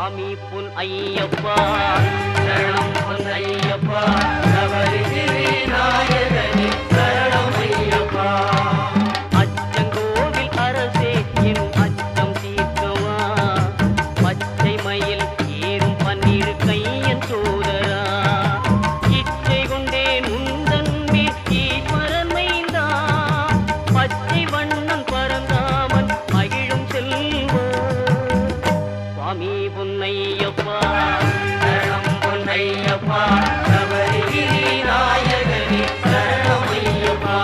சுவாமி பொன் ஐயப்பா சரணம் பொன் ஐயப்பா சபரிகிரி நாயகனே சரணம் ஐயப்பா அச்சங்கோவில் அரசே என் அச்சம் தீர்க்கவா பச்சை மயில் ஏறும் பன்னீர் கையன் சோதரா இச்சை கொண்டேன் உந்தன் மேல் ஈஸ்வரன் மைந்தா பச்சை வண்ணம் பரந்தாமன் மகிழும் செல்வா சுவாமி பொன்னையப்பா சரணம் பொன்னையப்பா சபரிகிரி நாயகனே சரணம் ஐயப்பா